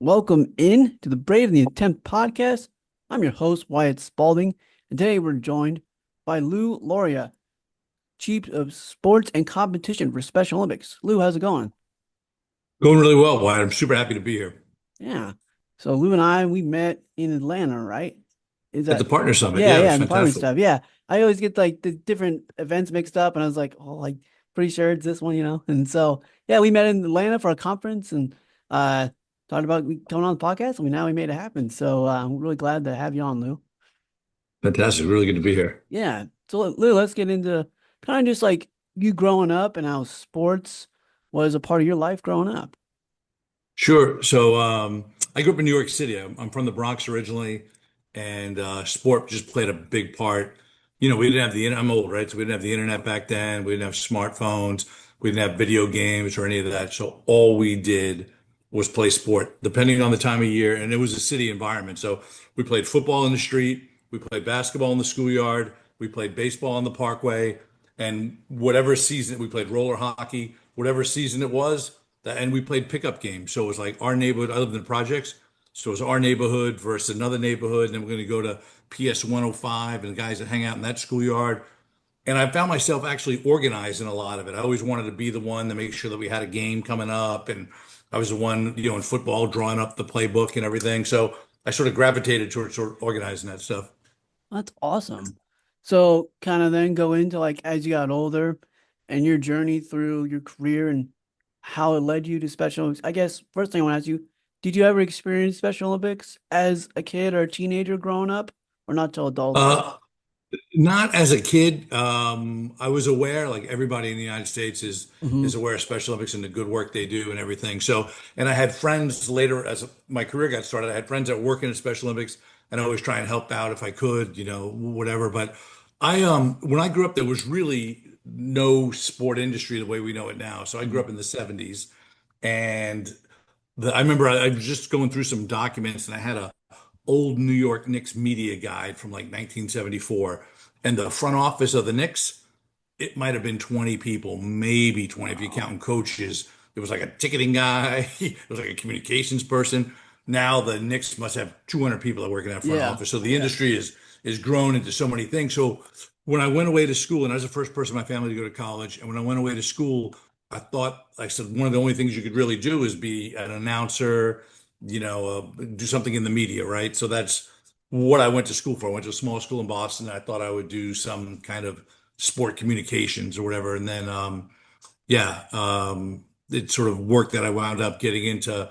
Welcome in to the Brave and the Attempt podcast. I'm your host, Wyatt Spalding, and today we're joined by Lauria, Chief of Sports and Competition for Special Olympics. Lou, how's it going? Going really well, Wyatt. I'm super happy to be here Yeah. So Lou and I, we met in Atlanta, right? Is at the that, Partner Summit. yeah, Yeah, it yeah, was and the apartment fantastic. stuff. Yeah. I always get like the different events mixed up, and I was like, oh, like, pretty sure it's this one. And so, yeah, we met in Atlanta for a conference and uh talked about coming on the podcast, and now we made it happen. So I'm really glad to have you on, Lou. Fantastic. Really good to be here. Yeah. So Lou, let's get into kind of just like you growing up and how sports was a part of your life growing up. Sure. So I grew up in New York City. I'm from the Bronx originally, and sport just played a big part. We didn't have the internet. I'm old, right? So we didn't have the internet back then. We didn't have smartphones. We didn't have video games or any of that. So all we did was play sport, depending on the time of year. And it was a city environment. So we played football in the street. We played basketball in the schoolyard. We played baseball on the parkway. And whatever season, we played roller hockey, whatever season it was and we played pickup games. So it was like our neighborhood. I lived in the projects. So it was our neighborhood versus another neighborhood. And then we're going to go to PS 105 and the guys that hang out in that schoolyard. And I found myself actually organizing a lot of it. I always wanted to be the one to make sure that we had a game coming up. And I was the one, in football, drawing up the playbook and everything. So I sort of gravitated towards sort of organizing that stuff. That's awesome. So kind of then go into like as you got older and your journey through your career and how it led you to Special Olympics. I guess first thing I want to ask you, did you ever experience Special Olympics as a kid or a teenager growing up or not till adulthood? Uh, Not as a kid. I was aware, like everybody in the United States is Hmm. aware of Special Olympics and the good work they do and everything. So, and I had friends later as my career got started. I had friends that work in the Special Olympics, and I always try and help out if I could, whatever. But when I grew up, there was really no sport industry the way we know it now. So I grew up in the '70s, and I remember I was just going through some documents, and I had a old New York Knicks media guide from like 1974. And the front office of the Knicks, it might have been 20 people, maybe 20 if you Wow. count coaches. There was like a ticketing guy, there was like a communications person. Now the Knicks must have 200 people that work in that front Yeah. office. So the industry is grown into so many things. So when I went away to school, and I was the first person in my family to go to college, and when I went away to school, I thought, I said, one of the only things you could really do is be an announcer, do something in the media, right? So that's what I went to school for. I went to a small school in Boston. I thought I would do some kind of sport communications or whatever. And then, yeah, it sort of worked that I wound up getting into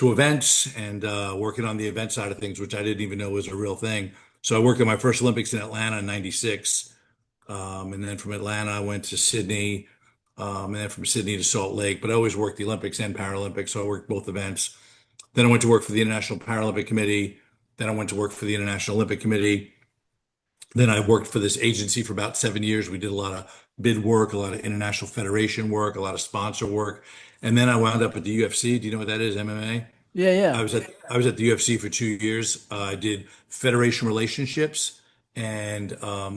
events and working on the event side of things, which I didn't even know was a real thing. So I worked at my first Olympics in Atlanta in '96. And then from Atlanta, I went to Sydney, and then from Sydney to Salt Lake. But I always worked the Olympics and Paralympics, so I worked both events. Then I went to work for the International Paralympic Committee. Then I went to work for the International Olympic Committee. Then I worked for this agency for about 7 years. We did a lot of bid work, a lot of international federation work, a lot of sponsor work. And then I wound up at the UFC. Do you know what that is, MMA? Yeah, yeah. I was at the UFC for 2 years. I did federation relationships, and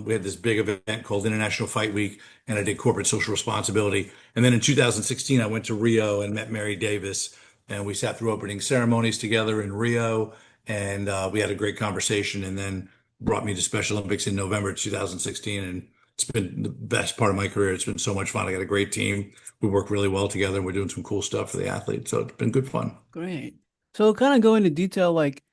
we had this big event called International Fight Week, and I did corporate social responsibility. And then in 2016, I went to Rio and met Mary Davis, and we sat through opening ceremonies together in Rio, and we had a great conversation. And then brought me to Special Olympics in November 2016, and it's been the best part of my career. It's been so much fun. I got a great team. We work really well together, and we're doing some cool stuff for the athletes. So it's been good fun. Great. So kind of go into detail, like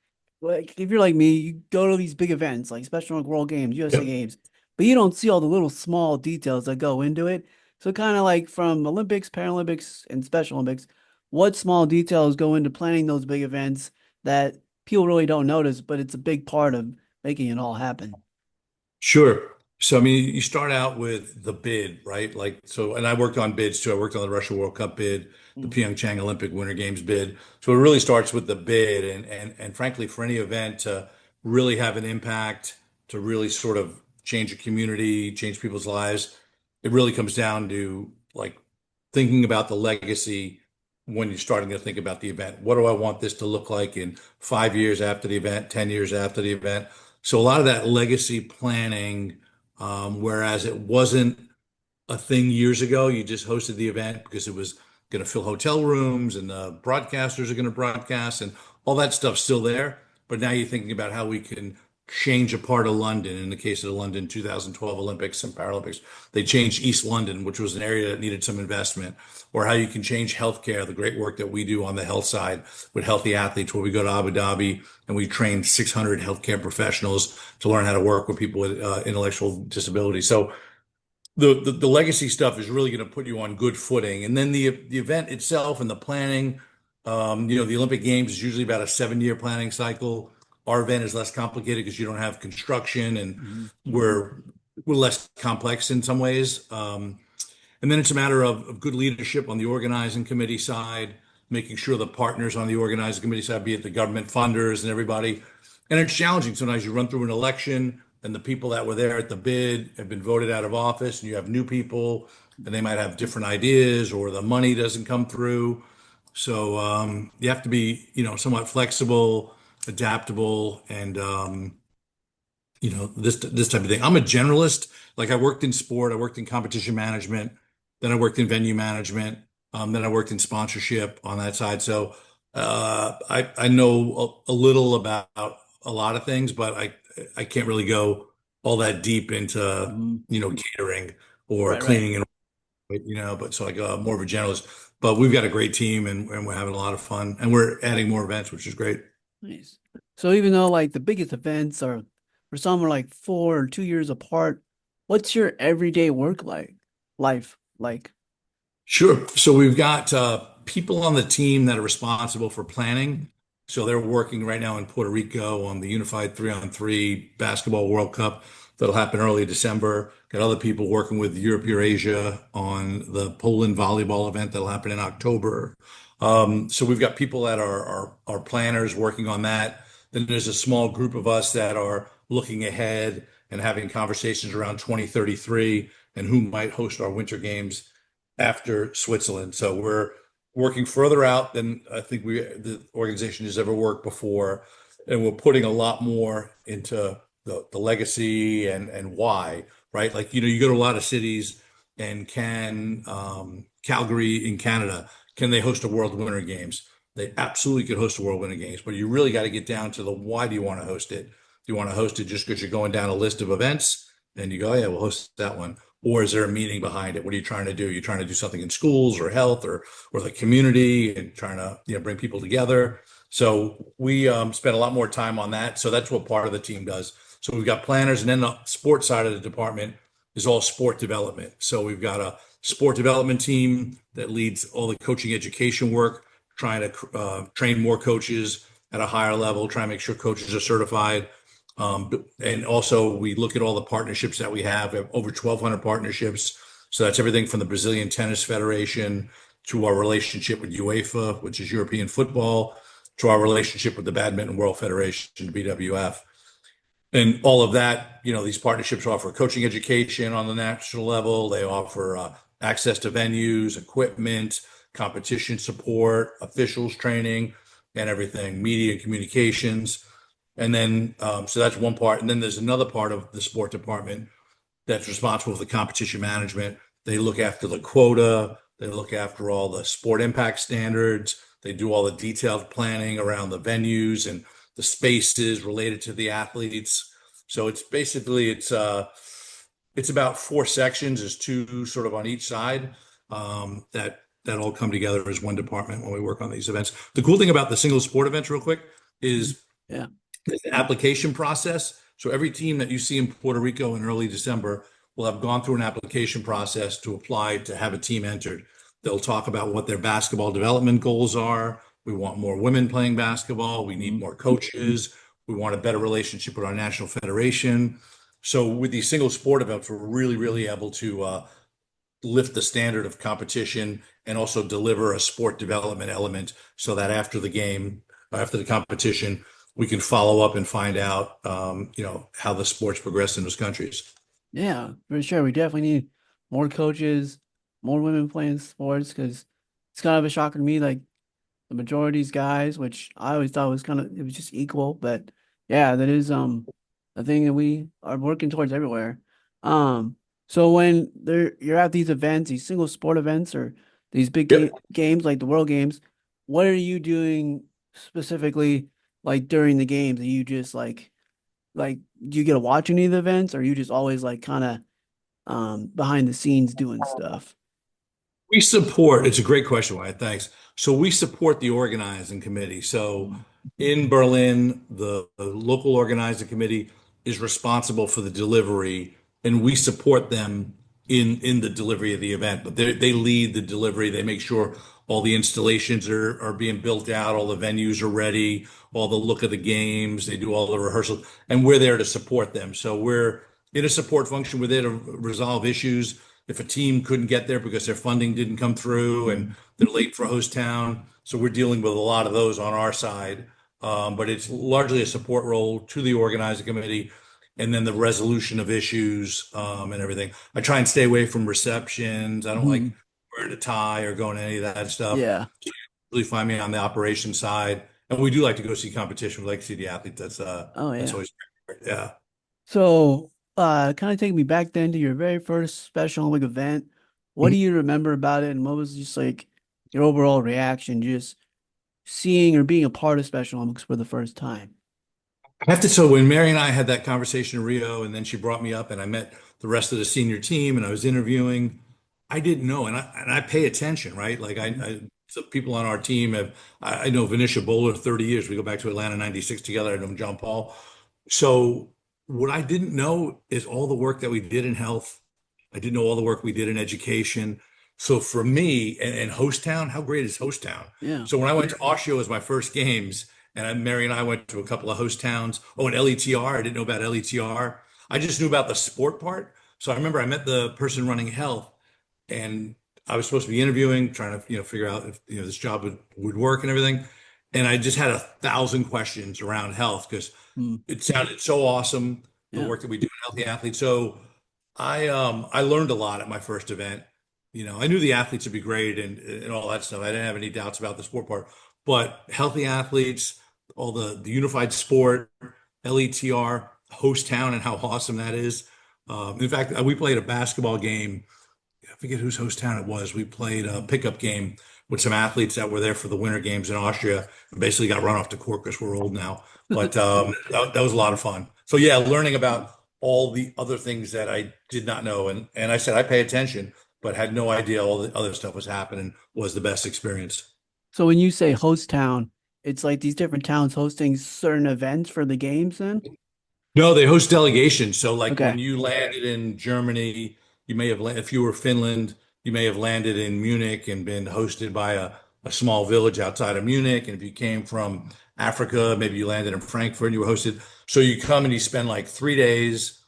if you're like me, you go to these big events like Special Olympic World Games, USA Yep. Games, but you don't see all the little small details that go into it. So kind of like from Olympics, Paralympics, and Special Olympics, what small details go into planning those big events that people really don't notice, but it's a big part of making it all happen. Sure. So, I mean, you start out with the bid, right? Like, so, and I worked on bids too. I worked on the Russia World Cup bid, the Mhm. Pyeongchang Olympic Winter Games bid. So it really starts with the bid. And frankly, for any event to really have an impact, to really sort of change a community, change people's lives, it really comes down to like thinking about the legacy when you're starting to think about the event. What do I want this to look like in 5 years after the event, 10 years after the event? So a lot of that legacy planning, whereas it wasn't a thing years ago, you just hosted the event because it was going to fill hotel rooms and the broadcasters are going to broadcast and all that stuff's still there. But now you're thinking about how we can change a part of London. In the case of the London 2012 Olympics and Paralympics, they changed East London, which was an area that needed some investment, or how you can change healthcare, the great work that we do on the health side with healthy athletes, where we go to Abu Dhabi and we train 600 healthcare professionals to learn how to work with people with intellectual disabilities. So the legacy stuff is really going to put you on good footing. And then the event itself and the planning, the Olympic Games is usually about a 7-year planning cycle. Our event is less complicated because you don't have construction and Mhm. we're less complex in some ways. And then it's a matter of good leadership on the organizing committee side, making sure the partners on the organizing committee side, be it the government funders and everybody. And it's challenging. Sometimes you run through an election and the people that were there at the bid have been voted out of office and you have new people and they might have different ideas or the money doesn't come through. So you have to be, somewhat flexible, adaptable, and this type of thing. I'm a generalist. Like I worked in sport, I worked in competition management, then I worked in venue management, then I worked in sponsorship on that side. So I know a little about a lot of things, but I can't really go all that deep into Mhm. catering or Right, right. cleaning and but so like more of a generalist. But we've got a great team and we're having a lot of fun and we're adding more events, which is great. Nice. So even though like the biggest events are for some are like 4 or 2 years apart, what's your everyday work like life like? Sure. So we've got people on the team that are responsible for planning. So they're working right now in Puerto Rico on the Unified 3-on-3 Basketball World Cup that'll happen early December. Got other people working with Europe, Eurasia on the Poland volleyball event that'll happen in October. So we've got people that are planners working on that. Then there's a small group of us that are looking ahead and having conversations around 2033 and who might host our winter games after Switzerland. So we're working further out than I think the organization has ever worked before, and we're putting a lot more into the legacy and why, right? Like you go to a lot of cities, and can Calgary in Canada, can they host a World Winter Games? They absolutely could host a World Winter Games, but you really got to get down to the why do you want to host it? Do you want to host it just because you're going down a list of events and you go, oh, yeah, we'll host that one? Or is there a meaning behind it? What are you trying to do? You're trying to do something in schools or health or the community and trying to bring people together. So we spend a lot more time on that. So that's what part of the team does. So we've got planners, and then the sports side of the department is all sport development. So we've got a sport development team that leads all the coaching education work, trying to train more coaches at a higher level, try and make sure coaches are certified. And also, we look at all the partnerships that we have. We have over 1,200 partnerships. So that's everything from the Brazilian Tennis Federation to our relationship with UEFA, which is European football, to our relationship with the Badminton World Federation, BWF. And all of that, these partnerships offer coaching education on the national level. They offer access to venues, equipment, competition support, officials training, and everything, media and communications. And then, so that's one part. And then there's another part of the sport department that's responsible for the competition management. They look after the quota, they look after all the sport impact standards, they do all the detailed planning around the venues and the spaces related to the athletes. So it's basically it's about 4 sections, there's two sort of on each side that all come together as one department when we work on these events. The cool thing about the single sport events, real quick, Mhm. is Yeah. the application process. So every team that you see in Puerto Rico in early December will have gone through an application process to apply to have a team entered. They'll talk about what their basketball development goals are. We want more women playing basketball. We need Mhm. more coaches. We want a better relationship with our national federation. So with these single sport events, we're really, really able to lift the standard of competition and also deliver a sport development element so that after the game, after the competition, we can follow up and find out, how the sports progress in those countries. Yeah, for sure. We definitely need more coaches, more women playing sports because it's kind of a shocker to me. Like the majority of these guys, which I always thought was kind of it was just equal, but yeah, that is a thing that we are working towards everywhere. Um, so when you're at these events, these single sport events or these big Yep. games like the World Games, what are you doing specifically like during the games? Are you just like do you get to watch any of the events, or are you just always like kind of behind the scenes doing stuff? We support, it's a great question, Wyatt. Thanks. So we support the organizing committee. So Mm. in Berlin, the local organizing committee is responsible for the delivery, and we support them in the delivery of the event. But they lead the delivery. They make sure all the installations are being built out, all the venues are ready, all the look of the games. They do all the rehearsals, and we're there to support them. So we're in a support function. We're there to resolve issues if a team couldn't get there because their funding didn't come through and they're late for host town. So we're dealing with a lot of those on our side. But it's largely a support role to the organizing committee and then the resolution of issues and everything. I try and stay away from receptions. I don't like Mhm. wearing a tie or going to any of that stuff. Yeah. So you really find me on the operations side. And we do like to go see competition. We like to see the athletes. Oh That's yeah. always great. Yeah. So, kind of take me back then to your very first Special Olympic event. What do you remember about it, and what was just like your overall reaction, just seeing or being a part of Special Olympics for the first time? I have to. So when Mary and I had that conversation in Rio, and then she brought me up, and I met the rest of the senior team, and I was interviewing. I didn't know, and I pay attention, right? Like Mhm. so people on our team have. I know Venetia Bowler 30 years. We go back to Atlanta '96 together. I know John Paul. So what I didn't know is all the work that we did in health. I didn't know all the work we did in education. So for me and Host Town, how great is Host Town? Yeah. So when I went to Austria as my first games, and Mary and I went to a couple of host towns. Oh, and LETR, I didn't know about LETR. I just knew about the sport part. So I remember I met the person running health, and I was supposed to be interviewing, trying to figure out if this job would work and everything. And I just had 1,000 questions around health because Mm. it sounded so awesome, the Yeah. work that we do in healthy athletes. So I learned a lot at my first event. I knew the athletes would be great and all that stuff. I didn't have any doubts about the sport part. But healthy athletes, all the unified sport, LETR, host town, and how awesome that is. In fact, we played a basketball game. I forget whose host town it was. We played a pickup game with some athletes that were there for the Winter Games in Austria and basically got run off the court because we're old now. But that was a lot of fun. So yeah, learning about all the other things that I did not know. And I said I pay attention, but had no idea all the other stuff was happening was the best experience. So when you say host town, it's like these different towns hosting certain events for the games then? No, they host delegations. So, like when Okay. you landed in Germany, you may have, if you were Finland, you may have landed in Munich and been hosted by a small village outside of Munich. And if you came from Africa, maybe you landed in Frankfurt and you were hosted. So you come and you spend like 3 days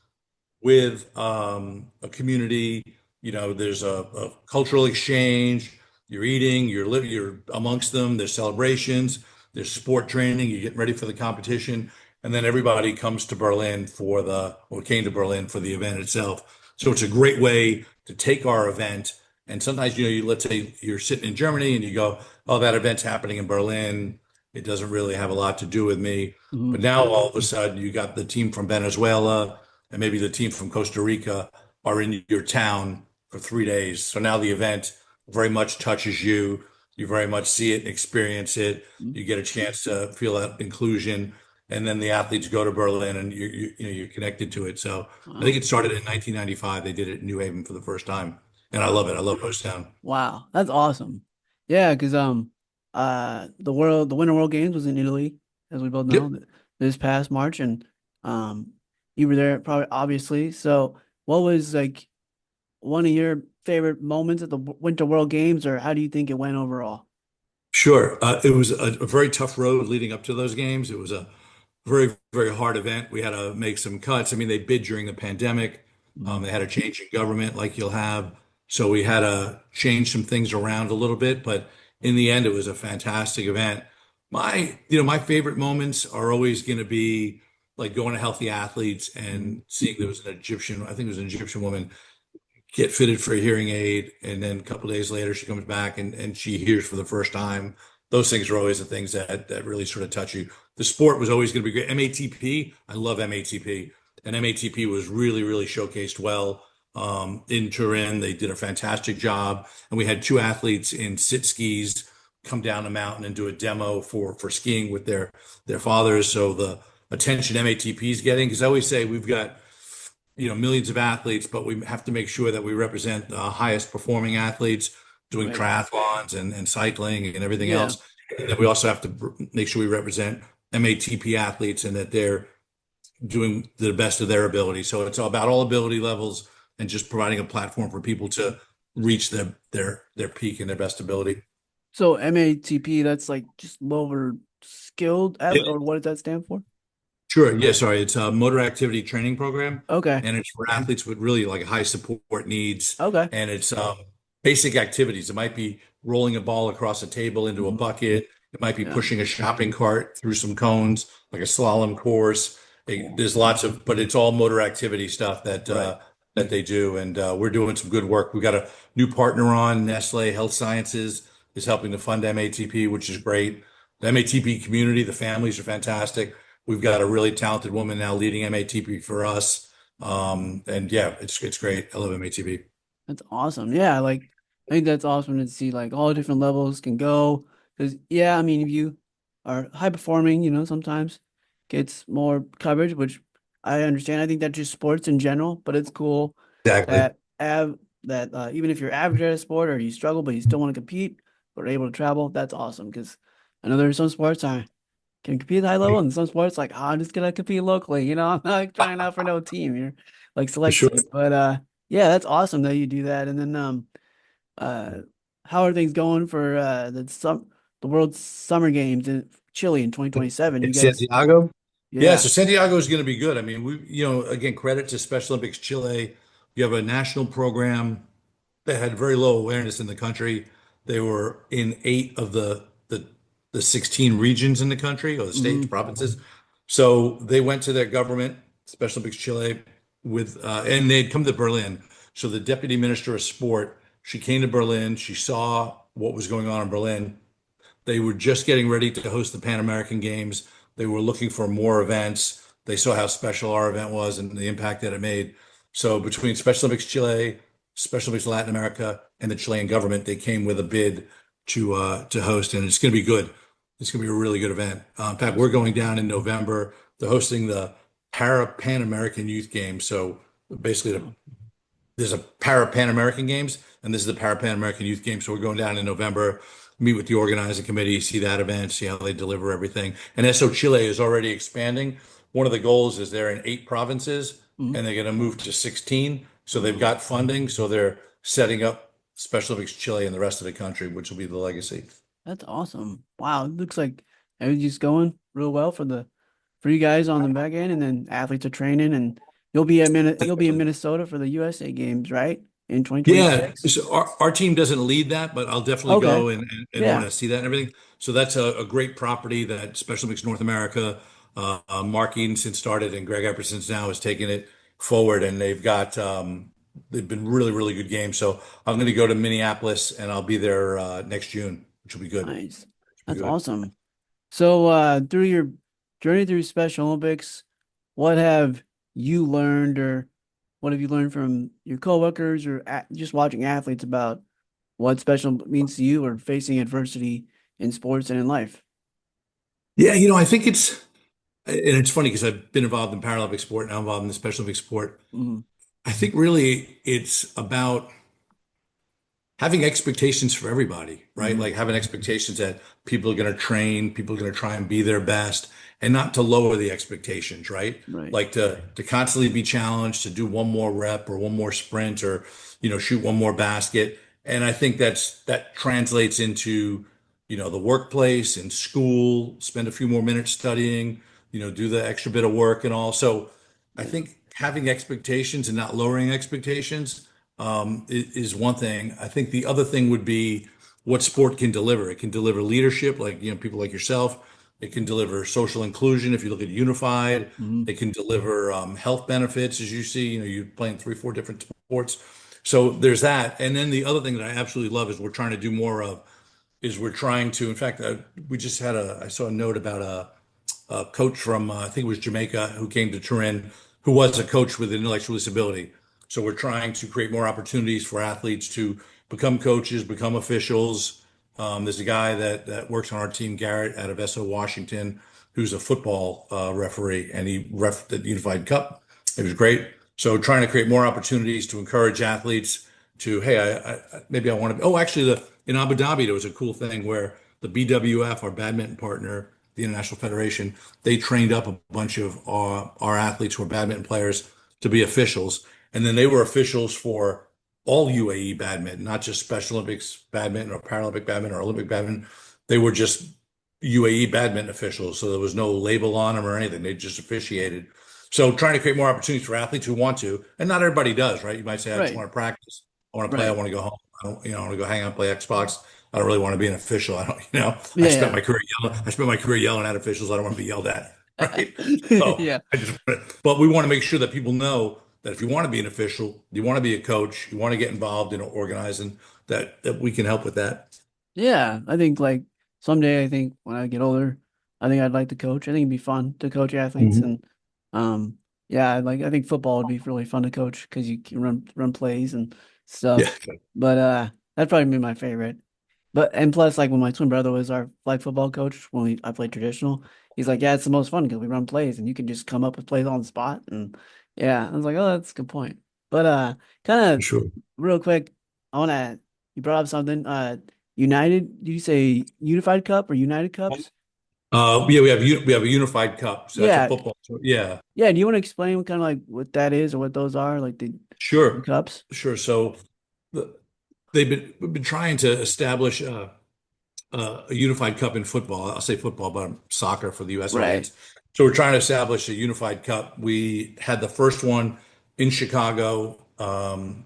with a community. There's a cultural exchange. You're eating, you're amongst them. There's celebrations, there's sport training. You're getting ready for the competition, and then everybody comes to Berlin or came to Berlin for the event itself. So it's a great way to take our event. And sometimes, let's say you're sitting in Germany and you go, "Oh, that event's happening in Berlin. It doesn't really have a lot to do with me." But Mhm. now all of a sudden, you got the team from Venezuela and maybe the team from Costa Rica are in your town for 3 days. So now the event very much touches you. You very much see it and experience it. Mhm. You get a chance to feel that inclusion. And then the athletes go to Berlin and you're connected to it. So I think Wow. it started in 1995. They did it in New Haven for the first time. And I love it. I love Post Town. Wow. That's awesome. Yeah, because the Winter World Games was in Italy, as we both know, Yep. this past March, and um you were there probably obviously. So what was like one of your favorite moments at the Winter World Games, or how do you think it went overall? Sure. It was a very tough road leading up to those games. It was a very, very hard event. We had to make some cuts. I mean, they bid during the pandemic. Mhm. They had a change in government like you'll have. So we had to change some things around a little bit, but in the end, it was a fantastic event. My favorite moments are always going to be like going to Healthy Athletes Mhm. and seeing there was I think it was an Egyptian woman get fitted for a hearing aid, and then a couple of days later she comes back and she hears for the first time. Those things are always the things that really sort of touch you. The sport was always going to be great. MATP, I love MATP, and MATP was really really showcased well. in Turin. They did a fantastic job, and we had two athletes in sit skis come down the mountain and do a demo for skiing with their fathers. So the attention MATP is getting, because I always say we've got millions of athletes, but we have to make sure that we represent the highest performing athletes doing Right. triathlons and cycling and everything Yeah. else. And then we also have to make sure we represent MATP athletes and that they're doing the best of their ability. So it's all about all ability levels and just providing a platform for people to reach their peak and their best ability. So MATP, that's like just lower skilled athlete, or what does that stand for? Sure. Yeah, sorry. It's a motor activity training program, Okay. and it's for athletes with really like high support needs. Okay. And it's basic activities. It might be rolling a ball across a table into a Hmm. bucket. It might be Yeah. pushing a shopping cart through some cones, like a slalom course. There's lots of, but it's all motor activity stuff Right. that they do, and we're doing some good work. We've got a new partner on, Nestle Health Sciences is helping to fund MATP, which is great. The MATP community, the families are fantastic. We've got a really talented woman now leading MATP for us. And yeah, it's great. I love MATP. That's awesome. Yeah, like I think that's awesome to see like all different levels can go. Because yeah, I mean if you are high performing, sometimes gets more coverage, which I understand. I think that's just sports in general, but it's cool Exactly. that even if you're average at a sport or you struggle but you still want to compete but are able to travel, that's awesome. Because I know there's some sports I can compete at high level and some sports like I'm just gonna compete locally, I'm not like, trying out for no team. You're like For sure. selected. But yeah, that's awesome that you do that. And then uh how are things going for the World Summer Games in Chile in 2027? In You guys, Santiago? Yeah, yeah. so Santiago is going to be good. I mean, again, credit to Special Olympics Chile. You have a national program that had very low awareness in the country. They were in eight of the 16 regions in the country or the states, Hmm. provinces. So they went to their government, Special Olympics Chile, and they'd come to Berlin. So the deputy minister of sport, she came to Berlin. She saw what was going on in Berlin. They were just getting ready to host the Pan American Games. They were looking for more events. They saw how special our event was and the impact that it made. So between Special Olympics Chile, Special Olympics Latin America, and the Chilean government, they came with a bid to host, and it's going to be good. It's going to be a really good event. In fact, we're Awesome. going down in November. They're hosting the Para Pan American Youth Games. So basically, Oh, there's a Para Pan American Games, and this is the Para Pan American Youth Games. So we're going down in November, meet with the organizing committee, see that event, see how they deliver everything. And SO Chile is already expanding. One of the goals is they're in eight provinces, mhm. and they're going to move to 16. So they've got funding. So they're setting up Special Olympics Chile and the rest of the country, which will be the legacy. That's awesome. Wow, it looks like everything's going real well for you guys on the back end, and then athletes are training, and you'll be in Minnesota for the USA Games, right? In Yeah, 2026. so our team doesn't lead that, but I'll definitely Okay. go and want Yeah. to see that and everything. So that's a great property that Special Olympics North America, Mark Edenson started, and Greg Epperson's now is taking it forward, and they've been really, really good games. So I'm going to go to Minneapolis, and I'll be there next June, which will be good. Nice. Be That's good. awesome. So, through your journey through Special Olympics, what have you learned, or what have you learned from your coworkers, or just watching athletes about what special means to you, or facing adversity in sports and in life? Yeah, I think and it's funny because I've been involved in Paralympic sport, now involved in the Special Olympic sport. Hmm. I think really it's about having expectations for everybody, right? Hmm. Like having expectations that people are going to train, people are going to try and be their best, and not to lower the expectations, right? Right. Like to constantly be challenged to do one more rep or one more sprint or shoot one more basket. And I think that translates into the workplace and school, spend a few more minutes studying, do the extra bit of work and all. So I Yeah. think having expectations and not lowering expectations is one thing. I think the other thing would be what sport can deliver. It can deliver leadership, like people like yourself. It can deliver social inclusion. If you look at Unified, Hmm. it can deliver health benefits, as you see. You're playing three, four different sports. So there's that. And then the other thing that I absolutely love is we're trying to do more of is we're trying to. In fact, we just had I saw a note about a coach from I think it was Jamaica who came to Turin, who was a coach with an intellectual disability. So we're trying to create more opportunities for athletes to become coaches, become officials. There's a guy that works on our team, Garrett, out of SO Washington, who's a football referee, and he ref the Unified Cup. It was great. So trying to create more opportunities to encourage athletes to, hey, maybe I want to. Oh, actually, in Abu Dhabi, there was a cool thing where the BWF, our badminton partner, the International Federation, they trained up a bunch of our athletes who are badminton players to be officials, and then they were officials for all UAE badminton, not just Special Olympics badminton or Paralympic badminton or Olympic badminton. They were just UAE badminton officials, so there was no label on them or anything. They just officiated. So trying to create more opportunities for athletes who want to, and not everybody does, right? You might say, I just Right. want to practice. I want to play. I Right. want to go home. I want to go hang out, play Xbox. I don't really want to be an official. I don't, I spent Yeah. my career yelling. I spent my career yelling at officials. I don't want to be yelled at, Yeah. right? So Yeah. but we want to make sure that people know that if you want to be an official, you want to be a coach, you want to get involved in organizing, that we can help with that. Yeah, I think like someday I think when I get older, I think I'd like to coach. I think it'd be fun to coach athletes Mhm. and yeah, I think football would be really fun to coach because you can run plays and Yeah. stuff. But that'd probably be my favorite. But and plus like when my twin brother was our flag football coach when I played traditional, he's like, yeah, it's the most fun because we run plays and you can just come up with plays on the spot and yeah, I was like, oh, that's a good point. But kind For of sure. real quick, I want to you brought up something United, did you say Unified Cup or United Cups? Yeah, we have a unified cup, so that's a Yeah. football. So, yeah, Yeah. Do you want to explain what kind of like what that is or what those are? Like the sure, cups? sure. So the, we've been trying to establish a unified cup in football. I'll say football, but soccer for the U.S. Right. audience. So we're trying to establish a unified cup. We had the first one in Chicago,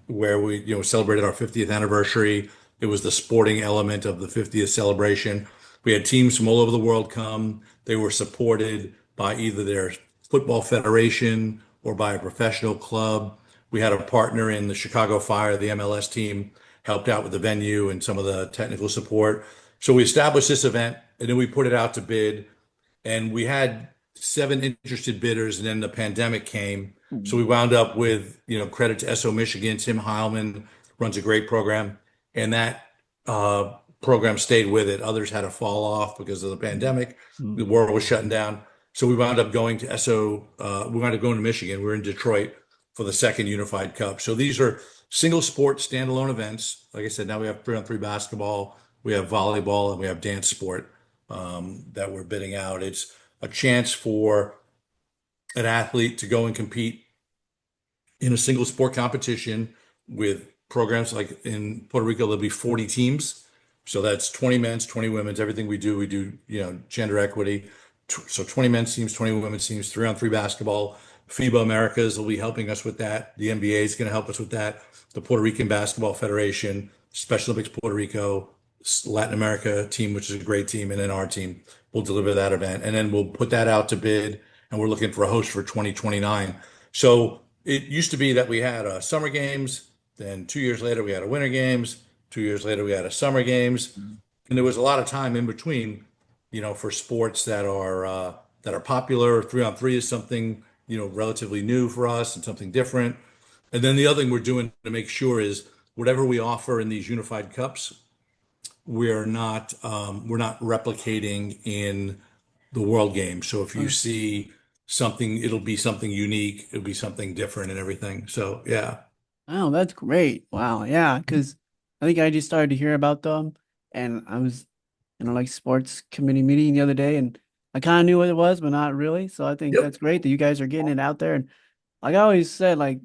where we, celebrated our 50th anniversary. It was the sporting element of the 50th celebration. We had teams from all over the world come. They were supported by either their football federation or by a professional club. We had a partner in the Chicago Fire, the MLS team, helped out with the venue and some of the technical support. So we established this event and then we put it out to bid and we had seven interested bidders and then the pandemic came. So we wound up with, credit to SO Michigan. Tim Heilman runs a great program and that program stayed with it. Others had to fall off because of the pandemic. The Mm. world was shutting down. So we wound up going to SO, we wound up going to Michigan. We're in Detroit for the second Unified Cup. So these are single sport standalone events. Like I said, now we have 3-on-3 basketball, we have volleyball, and we have dance sport that we're bidding out. It's a chance for an athlete to go and compete in a single sport competition with programs like in Puerto Rico, there'll be 40 teams. So that's 20 men's, 20 women's, everything we do, gender equity. So 20 men's teams, 20 women's teams, 3-on-3 basketball. FIBA Americas will be helping us with that. The NBA is going to help us with that. The Puerto Rican Basketball Federation, Special Olympics Puerto Rico, Latin America team, which is a great team, and then our team will deliver that event. And then we'll put that out to bid, and we're looking for a host for 2029. So it used to be that we had summer games, then 2 years later we had a winter games, 2 years later we had a summer games, and there was a lot of time in between, for sports that are popular. 3-on-3 is something relatively new for us and something different. And then the other thing we're doing to make sure is whatever we offer in these unified cups, we're not replicating in the world game. So if you Okay. see something, it'll be something unique, it'll be something different and everything. So yeah. Wow, that's great. Wow, yeah, because I think I just started to hear about them, and I was in a like sports committee meeting the other day, and I kind of knew what it was, but not really. So I think Yep. that's great that you guys are getting it out there. And like I always said, like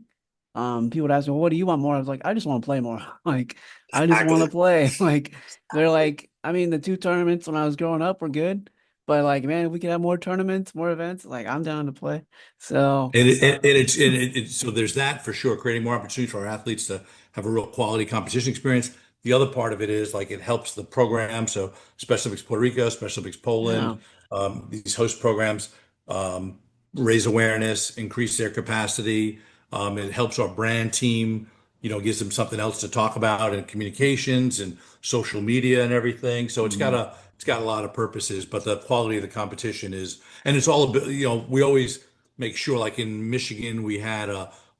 people would ask me, well, "What do you want more?" I was like, "I just want to play more. Like I just want to Exactly. play." Like they're like, I mean, the two tournaments when I was growing up were good, but like, man, if we could have more tournaments, more events, like I'm down to play. So So there's that for sure, creating more opportunities for our athletes to have a real quality competition experience. The other part of it is like it helps the program. So Special Olympics Puerto Rico, Special Olympics Poland, yeah. these host programs um, raise awareness, increase their capacity. It helps our brand team, gives them something else to talk about in communications and social media and everything. So Mm. it's got a lot of purposes, but the quality of the competition is, and it's all about, we always make sure, like in Michigan, we had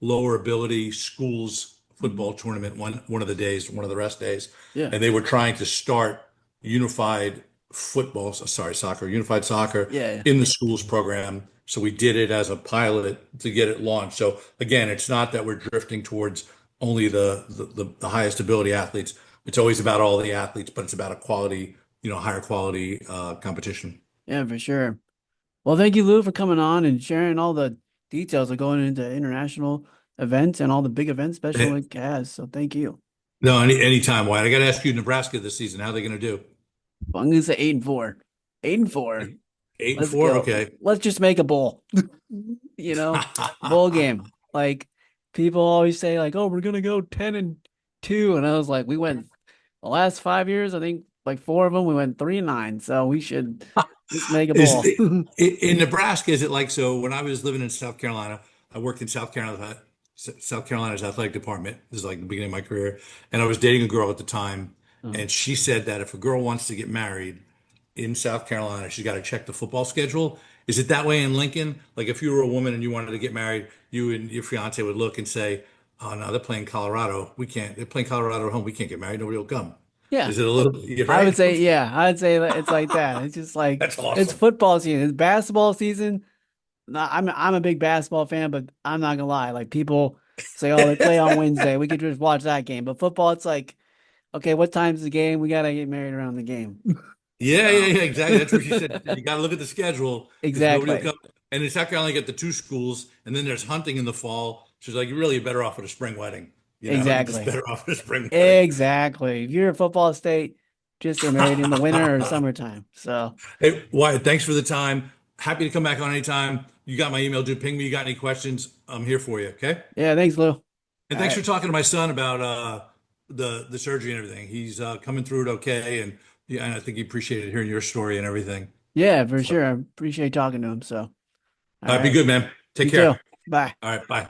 lower ability schools football tournament one of the days, one of the rest days, Yeah. and they were trying to start unified unified soccer Yeah. Yeah. in the schools program. So we did it as a pilot to get it launched. So again, it's not that we're drifting towards only the highest ability athletes. It's always about all the athletes, but it's about a quality, higher quality competition. Yeah, for sure. Well, thank you, Lou, for coming on and sharing all the details of going into international events and all the big events Special Eh, Olympic has. So thank you. No, anytime, Wyatt. I got to ask you, Nebraska this season, how are they going to do? Well, I'm gonna say 8-4. 8-4. Eight and Let's four? go. Okay. Let's just make a bowl. Bowl game. Like people always say, like, oh, we're gonna go 10-2. And I was like, we went the last 5 years, I think like four of them, we went 3-9. So we should just make a Is bowl. in Nebraska, is it like so? When I was living in South Carolina, I worked in South Carolina's athletic department. This is like the beginning of my career, and I was dating a girl at the time, Oh, and she said that if a girl wants to get married in South Carolina, she's got to check the football schedule. Is it that way in Lincoln? Like if you were a woman and you wanted to get married, you and your fiance would look and say, "Oh no, they're playing Colorado. We can't. They're playing Colorado at home. We can't get married. Nobody will come." yeah. Is it a little? You're I would right. say, yeah, I'd say that it's like that. It's just like That's it's awesome. football season. It's basketball season. I'm a big basketball fan, but I'm not gonna lie. Like people say, oh, they play on Wednesday. We could just watch that game. But football, it's like, okay, what time's the game? We gotta get married around the game. Yeah, yeah, So yeah, exactly. That's what she said. She said, you got to look at the schedule because nobody will exactly, come. And in South Carolina, you get the two schools, and then there's hunting in the fall. She's like, you're really better off with a spring wedding. You're just exactly, better off with a spring wedding. exactly. If you're a football state, just get married in the winter or summertime. So Hey, Wyatt, thanks for the time. Happy to come back on anytime. You got my email. Do ping me. You got any questions? I'm here for you. Okay. yeah, thanks, Lou. All And thanks right. for talking to my son about the surgery and everything. He's coming through it okay, and yeah, and I think he appreciated hearing your story and everything. Yeah, for So, sure. I appreciate talking to him. So all be right, good, man. Take you too. care. Bye. All right, bye.